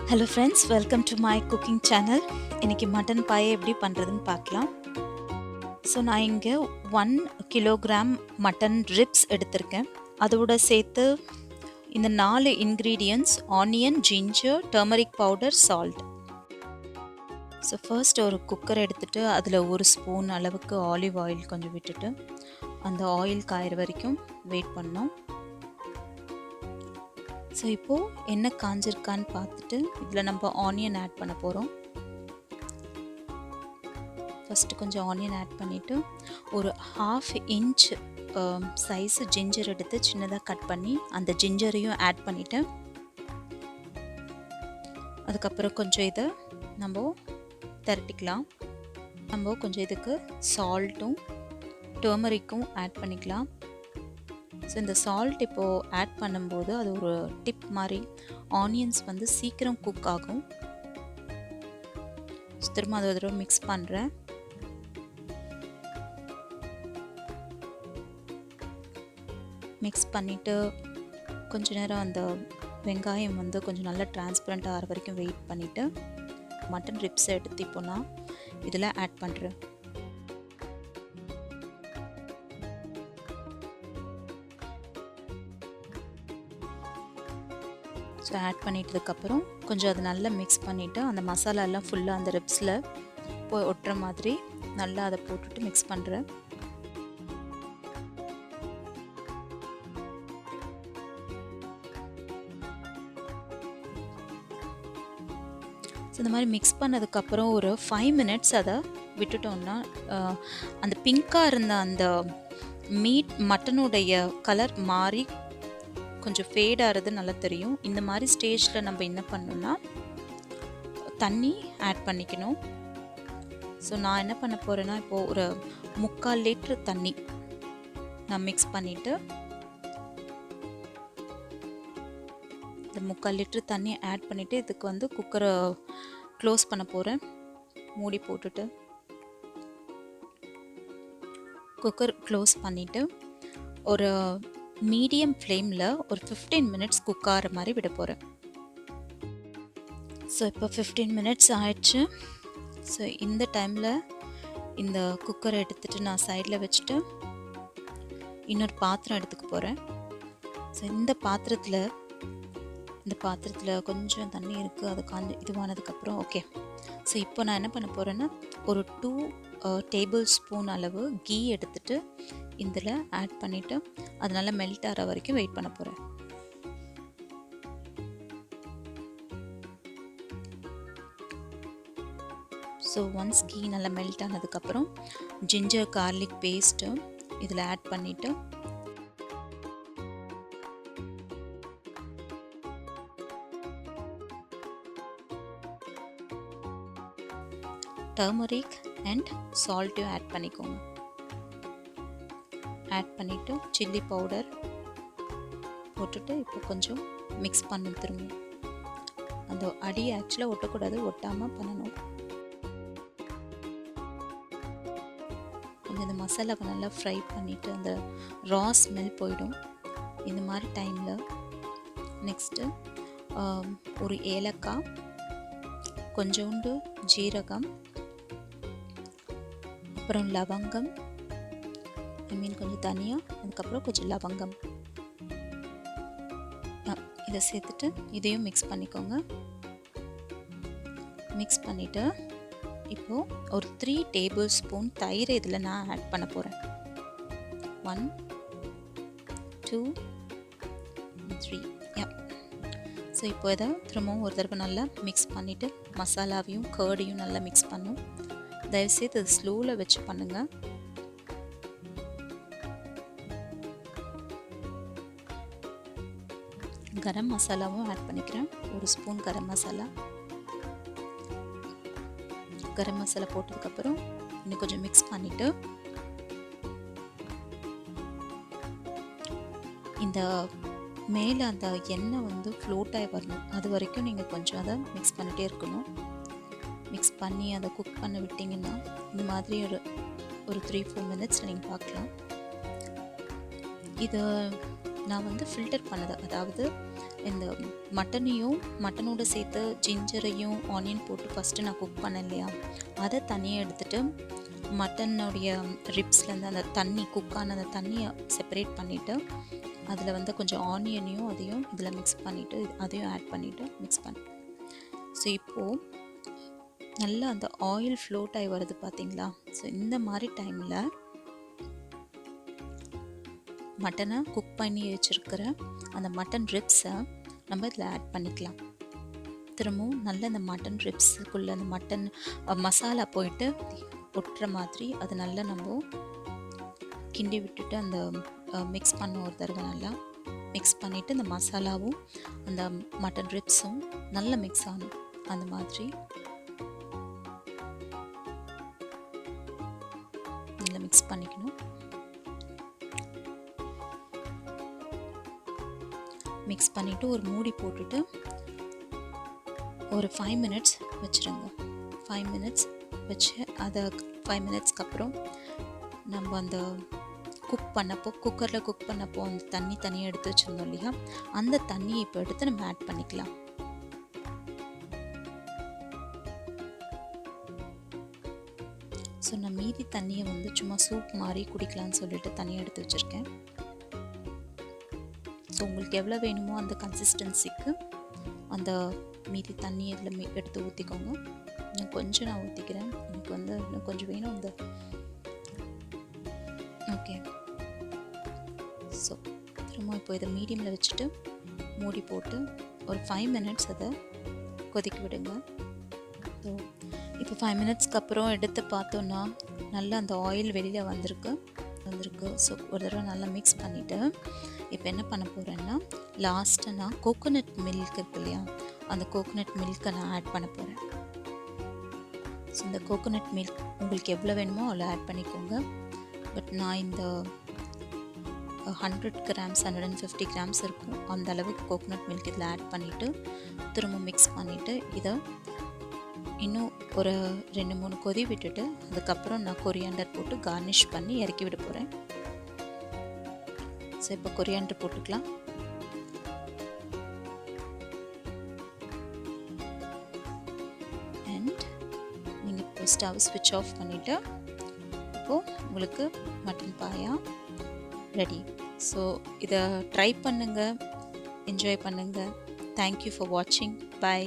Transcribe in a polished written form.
Hello friends, welcome to my cooking channel. இன்னைக்கு mutton பாயை எப்படி பண்ணுறதுன்னு பார்க்கலாம். ஸோ நான் இங்கே 1 கிலோகிராம் மட்டன் ரிப்ஸ் எடுத்திருக்கேன். அதோட சேர்த்து இந்த 4 ingredients onion, ginger, turmeric powder, salt. So first ஒரு குக்கர் எடுத்துகிட்டு அதில் 1 ஸ்பூன் அளவுக்கு ஆலிவ் ஆயில் கொஞ்சம் விட்டுட்டு அந்த ஆயில் காயிற வரைக்கும் வெயிட் பண்ணோம். ஸோ இப்போது என்ன காஞ்சிருக்கான்னு பார்த்துட்டு இதில் நம்ம ஆனியன் ஆட் பண்ண போகிறோம். ஃபஸ்ட்டு கொஞ்சம் ஆனியன் ஆட் பண்ணிவிட்டு ஒரு 1/2 இன்ச் சைஸு ஜிஞ்சர் எடுத்து சின்னதாக கட் பண்ணி அந்த ஜிஞ்சரையும் ஆட் பண்ணிவிட்டு அதுக்கப்புறம் கொஞ்சம் இதை நம்ம திரட்டிக்கலாம். நம்ம கொஞ்சம் இதுக்கு சால்ட்டும் டர்மரிக்கும் ஆட் பண்ணிக்கலாம். ஸோ இந்த சால்ட் இப்போது ஆட் பண்ணும்போது அது ஒரு டிப் மாதிரி ஆனியன்ஸ் வந்து சீக்கிரம் குக் ஆகும். திரும்ப அதை ஒரு தடவை மிக்ஸ் பண்ணுறேன். மிக்ஸ் பண்ணிவிட்டு கொஞ்ச நேரம் அந்த வெங்காயம் வந்து கொஞ்சம் நல்லா டிரான்ஸ்பரண்ட் ஆகிற வரைக்கும் வெயிட் பண்ணிவிட்டு மட்டன் ரிப்ஸை எடுத்து இப்போ நான் இதில் ஆட் பண்ணுறேன். ஸோ ஆட் பண்ணிட்டதுக்கப்புறம் கொஞ்சம் அதை நல்லா மிக்ஸ் பண்ணிவிட்டு அந்த மசாலாலாம் ஃபுல்லாக அந்த ரிப்ஸில் போய் ஒட்டுற மாதிரி நல்லா அதை போட்டுட்டு மிக்ஸ் பண்ணுறேன். ஸோ இந்த மாதிரி மிக்ஸ் பண்ணதுக்கப்புறம் ஒரு 5 மினிட்ஸ் அதை விட்டுட்டோம்னா அந்த பிங்காக இருந்த அந்த மட்டனுடைய கலர் மாறி கொஞ்சம் ஃபேட் ஆகிறது நல்லா தெரியும். இந்த மாதிரி ஸ்டேஜில் நம்ம என்ன பண்ணணும்னா தண்ணி ஆட் பண்ணிக்கணும். ஸோ நான் என்ன பண்ண போகிறேன்னா இப்போது ஒரு 3/4 லிட்டர் தண்ணி நான் மிக்ஸ் பண்ணிவிட்டு இந்த 3/4 லிட்டர் தண்ணி ஆட் பண்ணிவிட்டு இதுக்கு வந்து குக்கரை க்ளோஸ் பண்ண போகிறேன். மூடி போட்டுட்டு குக்கர் க்ளோஸ் பண்ணிவிட்டு ஒரு மீடியம் ஃப்ளேமில் ஒரு 15 மினிட்ஸ் குக் ஆகிற மாதிரி விட போகிறேன். ஸோ இப்போ 15 மினிட்ஸ் ஆயிடுச்சு. ஸோ இந்த டைமில் இந்த குக்கரை எடுத்துகிட்டு நான் சைடில் வச்சுட்டு இன்னொரு பாத்திரம் எடுத்துக்க போகிறேன். ஸோ இந்த பாத்திரத்தில் கொஞ்சம் தண்ணி இருக்குது. அது இதுவானதுக்கப்புறம் ஓகே. ஸோ இப்போ நான் என்ன பண்ண போகிறேன்னா ஒரு 2 டேபிள் ஸ்பூன் அளவு கீ எடுத்துகிட்டு இதில் ஆட் பண்ணிவிட்டு அது நல்லா மெல்ட் ஆகிற வரைக்கும் வெயிட் பண்ண போகிறேன். ஸோ ஒன்ஸ் கீ நல்லா மெல்ட் ஆனதுக்கப்புறம் ஜிஞ்சர் கார்லிக் பேஸ்ட்டு இதில் ஆட் பண்ணிவிட்டு டர்மரிக் அண்ட் சால்ட்டையும் ஆட் பண்ணிக்கோங்க. ஆட் பண்ணிவிட்டு சில்லி பவுடர் போட்டுட்டு இப்போ கொஞ்சம் மிக்ஸ் பண்ண திரும்ப அந்த அடி ஆக்சுவலாக ஒட்டக்கூடாது, ஒட்டாமல் பண்ணணும். கொஞ்சம் இந்த மசாலாவை நல்லா ஃப்ரை பண்ணிவிட்டு அந்த ரா ஸ்மெல் போயிடும். இந்த மாதிரி டைமில் நெக்ஸ்ட்டு ஒரு ஏலக்காய், கொஞ்சோண்டு ஜீரகம், அப்புறம் லவங்கம், கொஞ்சம் தனியாக, அதுக்கப்புறம் கொஞ்சம் லவங்கம் இதை சேர்த்துட்டு இதையும் மிக்ஸ் பண்ணிக்கோங்க. மிக்ஸ் பண்ணிவிட்டு இப்போது ஒரு 3 டேபிள் ஸ்பூன் தயிர் இதில் நான் ஆட் பண்ண போகிறேன். 1 2 3 ஸோ இப்போ இதை திரும்பவும் ஒரு தடவை நல்லா மிக்ஸ் பண்ணிவிட்டு மசாலாவையும் கர்டையும் நல்லா மிக்ஸ் பண்ணும். தயவுசெய்து அது ஸ்லோவில் வச்சு பண்ணுங்கள். கரம் மசாலாவும் ஆட் பண்ணிக்கிறேன். 1 ஸ்பூன் கரம் மசாலா போட்டதுக்கப்புறம் இன்னும் கொஞ்சம் மிக்ஸ் பண்ணிவிட்டு இந்த மேலே அந்த எண்ணெய் வந்து ஃப்ளோட் ஆகி வரணும். அது வரைக்கும் நீங்கள் கொஞ்சம் அதை மிக்ஸ் பண்ணிகிட்டே இருக்கணும். மிக்ஸ் பண்ணி அதை குக் பண்ண விட்டிங்கன்னா இந்த மாதிரி ஒரு 3-4 மினிட்ஸில் நீங்கள் பார்க்கலாம். இது நான் வந்து ஃபில்டர் பண்ணது, அதாவது இந்த மட்டனோட சேர்த்து ஜிஞ்சரையும் ஆனியன் போட்டு ஃபஸ்ட்டு நான் குக் பண்ணேன் இல்லையா, அதை தனியாக எடுத்துகிட்டு மட்டனுடைய ரிப்ஸ்லேருந்து அந்த தண்ணி குக்கான அந்த தண்ணியை செப்பரேட் பண்ணிவிட்டு அதில் வந்து கொஞ்சம் ஆனியனையும் அதையும் இதில் மிக்ஸ் பண்ணிவிட்டு அதையும் ஆட் பண்ணிவிட்டு மிக்ஸ் பண்ணேன். ஸோ இப்போது நல்லா அந்த ஆயில் ஃப்ளோட் ஆகி வருது பார்த்தீங்களா. ஸோ இந்த மாதிரி டைமில் மட்டனை குக் பண்ணி வச்சுருக்கிற அந்த மட்டன் ரிப்ஸை நம்ம இதில் ஆட் பண்ணிக்கலாம். திரும்பவும் நல்ல இந்த மட்டன் ரிப்ஸுக்குள்ளே அந்த மட்டன் மசாலா போயிட்டு ஒட்டுற மாதிரி அது நல்லா நம்ம கிண்டி விட்டுட்டு அந்த மிக்ஸ் பண்ண ஒரு தடவை நல்லா மிக்ஸ் பண்ணிவிட்டு இந்த மசாலாவும் அந்த மட்டன் ரிப்ஸும் நல்லா மிக்ஸ் ஆகணும். அந்த மாதிரி நல்லா மிக்ஸ் பண்ணிக்கணும். மிக்ஸ் பண்ணிவிட்டு ஒரு மூடி போட்டுட்டு ஒரு 5 மினிட்ஸ் வச்சுருங்க. 5 மினிட்ஸ் வச்சு அதை 5 மினிட்ஸ்க்கு அப்புறம் நம்ம அந்த குக்கரில் குக் பண்ணப்போ அந்த தனியாக எடுத்து வச்சுருந்தோம் இல்லையா, அந்த தண்ணியை இப்போ எடுத்து நம்ம ஆட் பண்ணிக்கலாம். ஸோ நான் மீதி தண்ணியை வந்து சும்மா சூப் மாதிரி குடிக்கலான்னு சொல்லிட்டு தனியாக எடுத்து வச்சுருக்கேன். ஸோ உங்களுக்கு எவ்வளோ வேணுமோ அந்த கன்சிஸ்டன்சிக்கு அந்த மீதி தண்ணி இதில் எடுத்து ஊற்றிக்கோங்க. இன்னும் கொஞ்சம் நான் ஊற்றிக்கிறேன், எனக்கு வந்து இன்னும் கொஞ்சம் வேணும் இந்த. ஓகே, ஸோ திரும்ப இப்போ இதை மீடியமில் வச்சுட்டு மூடி போட்டு ஒரு 5 மினிட்ஸ் அதை கொதிக்க விடுங்க. ஸோ இப்போ 5 மினிட்ஸ்க்கு அப்புறம் எடுத்து பார்த்தோன்னா நல்லா அந்த ஆயில் வெளியில் வந்திருக்கு. ஸோ ஒரு தடவை நல்லா மிக்ஸ் பண்ணிவிட்டு இப்போ என்ன பண்ண போகிறேன்னா லாஸ்ட்டாக நான் கோகோனட் மில்க் இருக்கு இல்லையா, அந்த கோகோனட் மில்க்கை நான் ஆட் பண்ண போகிறேன். ஸோ இந்த கோகோனட் மில்க் உங்களுக்கு எவ்வளோ வேணுமோ அவ்வளோ ஆட் பண்ணிக்கோங்க. பட் நான் இந்த 100 கிராம்ஸ் 150 கிராம்ஸ் இருக்கும் அந்த அளவுக்கு கோகோனட் மில்க் இதில் ஆட் பண்ணிவிட்டு திரும்ப மிக்ஸ் பண்ணிவிட்டு இதை இன்னும் ஒரு 2-3 கொதி விட்டுட்டு அதுக்கப்புறம் நான் கொரியாண்டர் போட்டு கார்னிஷ் பண்ணி இறக்கி விட போகிறேன். ஸோ இப்போ கொரியாண்டர் போட்டுக்கலாம். அண்ட் நீங்கள் இப்போ ஸ்டவ் ஸ்விட்ச் ஆஃப் பண்ணிவிட்டு இப்போது உங்களுக்கு மட்டன் பாயா ரெடி. ஸோ இதை ட்ரை பண்ணுங்கள், என்ஜாய் பண்ணுங்கள். தேங்க்யூ ஃபார் வாட்சிங். பை.